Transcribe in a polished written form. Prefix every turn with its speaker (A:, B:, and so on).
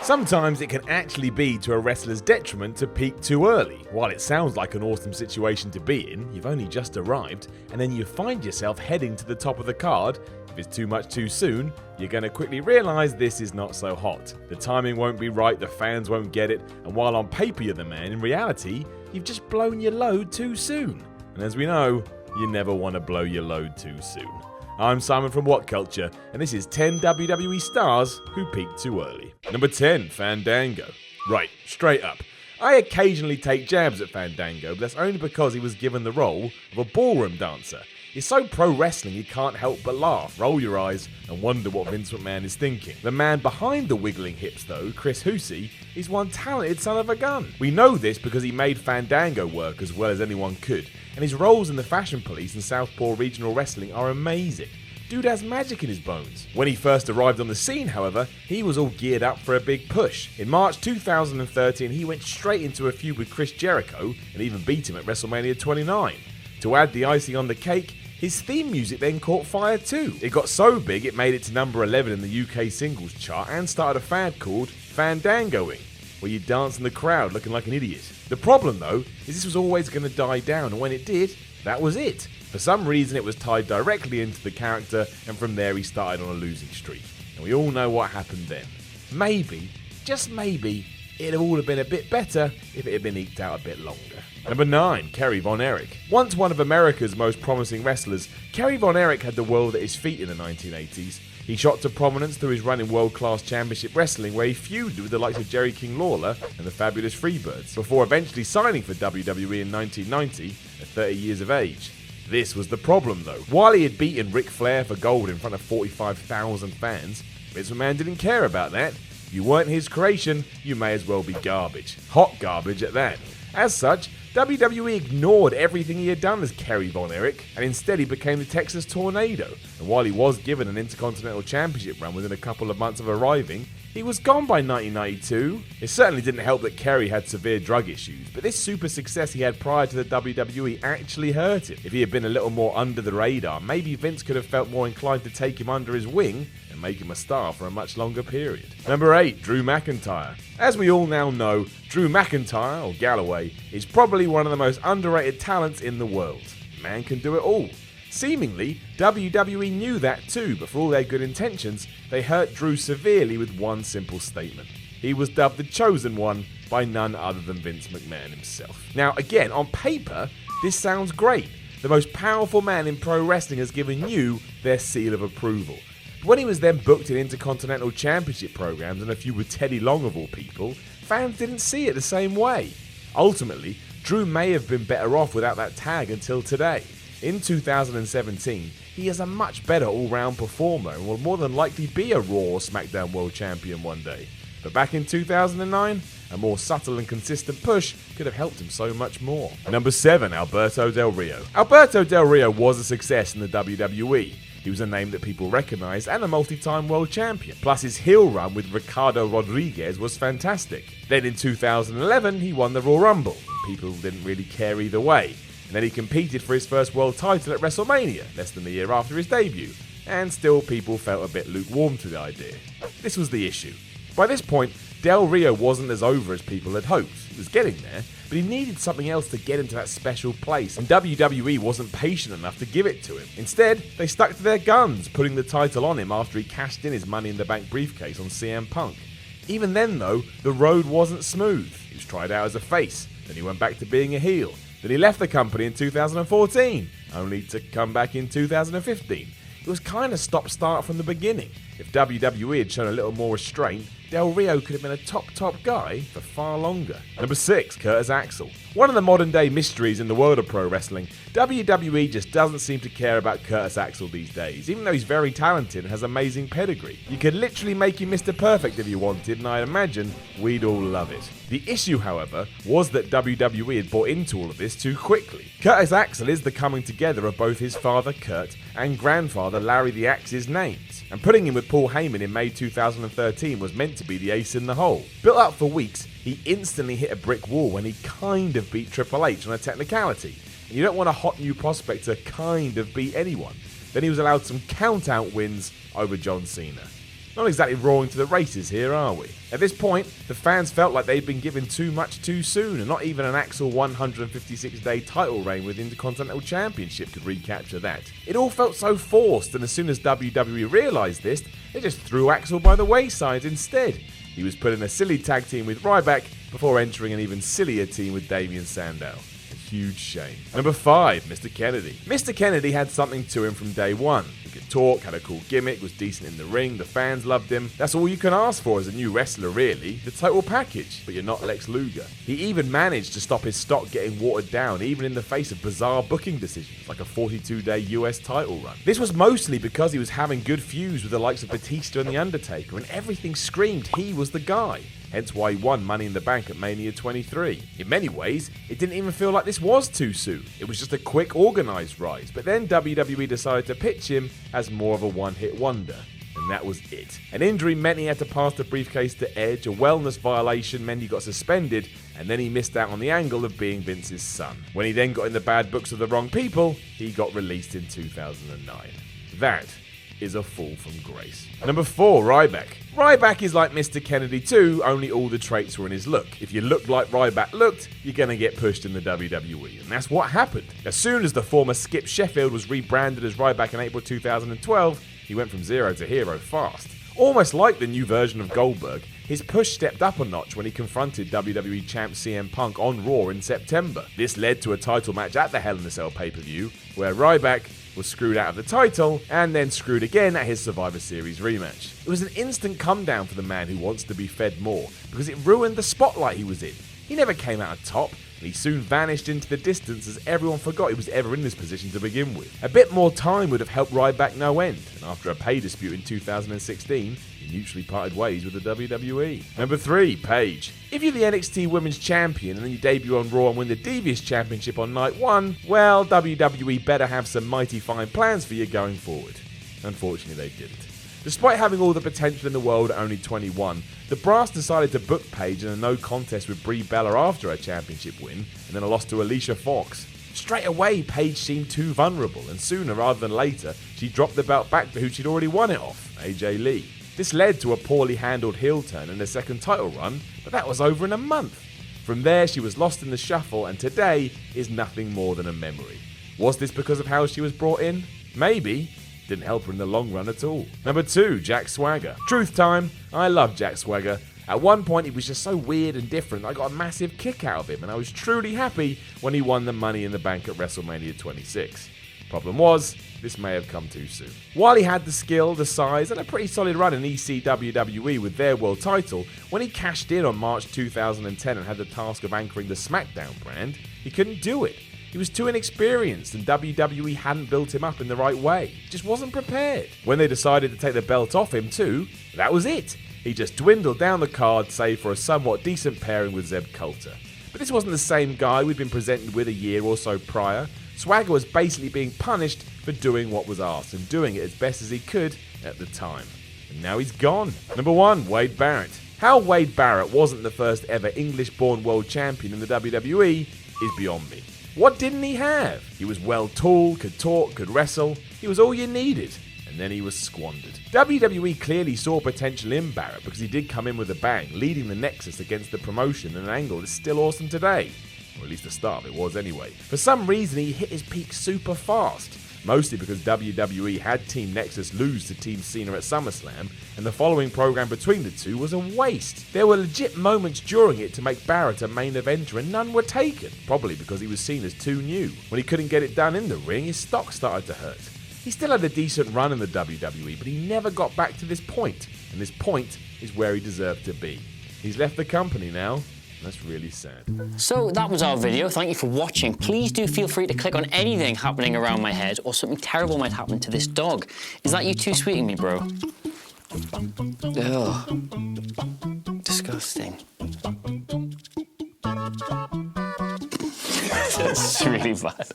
A: Sometimes it can actually be to a wrestler's detriment to peak too early. While it sounds like an awesome situation to be in, you've only just arrived, and then you find yourself heading to the top of the card. If it's too much too soon, you're going to quickly realise this is not so hot. The timing won't be right, the fans won't get it, and while on paper you're the man, in reality, you've just blown your load too soon. And as we know, you never want to blow your load too soon. I'm Simon from What Culture, and this is 10 WWE stars who peaked too early. Number 10, Fandango. Right, straight up. I occasionally take jabs at Fandango, but that's only because he was given the role of a ballroom dancer. He's so pro wrestling you can't help but laugh, roll your eyes, and wonder what Vince McMahon is thinking. The man behind the wiggling hips though, Chris Hussey, is one talented son of a gun. We know this because he made Fandango work as well as anyone could, and his roles in the Fashion Police and Southpaw Regional Wrestling are amazing. Dude has magic in his bones. When he first arrived on the scene, however, he was all geared up for a big push. In March 2013, he went straight into a feud with Chris Jericho and even beat him at WrestleMania 29. To add the icing on the cake, his theme music then caught fire too. It got so big it made it to number 11 in the UK singles chart and started a fad called Fandangoing, where you dance in the crowd looking like an idiot. The problem though, is this was always going to die down, and when it did, that was it. For some reason it was tied directly into the character, and from there he started on a losing streak. And we all know what happened then. Maybe, just maybe, it'd all have been a bit better if it had been eked out a bit longer. Number 9, Kerry Von Erich. Once one of America's most promising wrestlers, Kerry Von Erich had the world at his feet in the 1980s. He shot to prominence through his run in World Class Championship Wrestling, where he feuded with the likes of Jerry King Lawler and the Fabulous Freebirds, before eventually signing for WWE in 1990 at 30 years of age. This was the problem though. While he had beaten Ric Flair for gold in front of 45,000 fans, Vince McMahon didn't care about that. If you weren't his creation, you may as well be garbage. Hot garbage at that. As such, WWE ignored everything he had done as Kerry Von Erich, and instead he became the Texas Tornado. And while he was given an Intercontinental Championship run within a couple of months of arriving, he was gone by 1992. It certainly didn't help that Kerry had severe drug issues, but this super success he had prior to the WWE actually hurt him. If he had been a little more under the radar, maybe Vince could have felt more inclined to take him under his wing and make him a star for a much longer period. Number 8, Drew McIntyre. As we all now know, Drew McIntyre, or Galloway, is probably one of the most underrated talents in the world. The man can do it all. Seemingly, WWE knew that too, but for all their good intentions, they hurt Drew severely with one simple statement. He was dubbed the Chosen One by none other than Vince McMahon himself. Now again, on paper, this sounds great. The most powerful man in pro wrestling has given you their seal of approval. But when he was then booked in Intercontinental Championship programs and a feud with Teddy Long of all people, fans didn't see it the same way. Ultimately, Drew may have been better off without that tag until today. In 2017, he is a much better all-round performer and will more than likely be a Raw or SmackDown World Champion one day. But back in 2009, a more subtle and consistent push could have helped him so much more. Number 7, Alberto Del Rio. Alberto Del Rio was a success in the WWE. He was a name that people recognized and a multi-time world champion. Plus his heel run with Ricardo Rodriguez was fantastic. Then in 2011, he won the Royal Rumble. People didn't really care either way. And then he competed for his first world title at WrestleMania, less than a year after his debut, and still people felt a bit lukewarm to the idea. This was the issue. By this point, Del Rio wasn't as over as people had hoped. He was getting there, but he needed something else to get into that special place, and WWE wasn't patient enough to give it to him. Instead, they stuck to their guns, putting the title on him after he cashed in his Money in the Bank briefcase on CM Punk. Even then though, the road wasn't smooth. He was tried out as a face, then he went back to being a heel. Then he left the company in 2014, only to come back in 2015. It was kind of stop-start from the beginning. If WWE had shown a little more restraint, Del Rio could have been a top guy for far longer. Number 6, Curtis Axel. One of the modern day mysteries in the world of pro wrestling, WWE just doesn't seem to care about Curtis Axel these days, even though he's very talented and has amazing pedigree. You could literally make him Mr. Perfect if you wanted, and I'd imagine we'd all love it. The issue, however, was that WWE had bought into all of this too quickly. Curtis Axel is the coming together of both his father Kurt and grandfather Larry the Axe's names, and putting him with Paul Heyman in May 2013 was meant to be the ace in the hole. Built up for weeks, he instantly hit a brick wall when he kind of beat Triple H on a technicality. And you don't want a hot new prospect to kind of beat anyone. Then he was allowed some count-out wins over John Cena. Not exactly roaring to the races here, are we? At this point, the fans felt like they'd been given too much too soon, and not even an Axel 156-day title reign with the Intercontinental Championship could recapture that. It all felt so forced, and as soon as WWE realised this, they just threw Axel by the wayside instead. He was put in a silly tag team with Ryback before entering an even sillier team with Damien Sandow. Huge shame. Number 5, Mr. Kennedy. Mr. Kennedy had something to him from day one. He could talk, had a cool gimmick, was decent in the ring, the fans loved him. That's all you can ask for as a new wrestler, really. The total package. But you're not Lex Luger. He even managed to stop his stock getting watered down, even in the face of bizarre booking decisions, like a 42-day US title run. This was mostly because he was having good feuds with the likes of Batista and The Undertaker, and everything screamed he was the guy. Hence why he won Money in the Bank at Mania 23. In many ways, it didn't even feel like this was too soon. It was just a quick, organised rise, but then WWE decided to pitch him as more of a one-hit wonder. And that was it. An injury meant he had to pass the briefcase to Edge, a wellness violation meant he got suspended, and then he missed out on the angle of being Vince's son. When he then got in the bad books of the wrong people, he got released in 2009. That is a fall from grace. Number 4, Ryback. Ryback is like Mr. Kennedy too, only all the traits were in his look. If you looked like Ryback looked, you're gonna get pushed in the WWE, and that's what happened. As soon as the former Skip Sheffield was rebranded as Ryback in April 2012, he went from zero to hero fast. Almost like the new version of Goldberg, his push stepped up a notch when he confronted WWE champ CM Punk on Raw in September. This led to a title match at the Hell in a Cell pay-per-view, where Ryback was screwed out of the title, and then screwed again at his Survivor Series rematch. It was an instant come down for the man who wants to be fed more, because it ruined the spotlight he was in. He never came out on top, and he soon vanished into the distance as everyone forgot he was ever in this position to begin with. A bit more time would have helped Ryback no end, and after a pay dispute in 2016, he mutually parted ways with the WWE. Number 3, Paige. If you're the NXT Women's Champion and then you debut on Raw and win the Devious Championship on night 1, well, WWE better have some mighty fine plans for you going forward. Unfortunately, they didn't. Despite having all the potential in the world at only 21, the brass decided to book Paige in a no contest with Brie Bella after her championship win, and then a loss to Alicia Fox. Straight away, Paige seemed too vulnerable, and sooner rather than later, she dropped the belt back to who she'd already won it off, AJ Lee. This led to a poorly handled heel turn and a second title run, but that was over in a month. From there, she was lost in the shuffle, and today is nothing more than a memory. Was this because of how she was brought in? Maybe. Didn't help her in the long run at all. Number 2, Jack Swagger. Truth time, I love Jack Swagger. At one point, he was just so weird and different, I got a massive kick out of him, and I was truly happy when he won the Money in the Bank at WrestleMania 26. Problem was, this may have come too soon. While he had the skill, the size, and a pretty solid run in ECWWE with their world title, when he cashed in on March 2010 and had the task of anchoring the SmackDown brand, he couldn't do it. He was too inexperienced, and WWE hadn't built him up in the right way. He just wasn't prepared. When they decided to take the belt off him too, that was it. He just dwindled down the card, save for a somewhat decent pairing with Zeb Coulter. But this wasn't the same guy we'd been presented with a year or so prior. Swagger was basically being punished for doing what was asked and doing it as best as he could at the time. And now he's gone. Number 1, Wade Barrett. How Wade Barrett wasn't the first ever English-born world champion in the WWE is beyond me. What didn't he have? He was well tall, could talk, could wrestle. He was all you needed. And then he was squandered. WWE clearly saw potential in Barrett because he did come in with a bang, leading the Nexus against the promotion in an angle that's still awesome today. Or at least the start of it was anyway. For some reason he hit his peak super fast. Mostly because WWE had Team Nexus lose to Team Cena at SummerSlam, and the following program between the two was a waste. There were legit moments during it to make Barrett a main eventer, and none were taken, probably because he was seen as too new. When he couldn't get it done in the ring, his stock started to hurt. He still had a decent run in the WWE, but he never got back to this point, and this point is where he deserved to be. He's left the company now. That's really sad.
B: So that was our video. Thank you for watching. Please do feel free to click on anything happening around my head, or something terrible might happen to this dog. Is that you too sweeting me, bro? Ugh. Disgusting. That's really bad.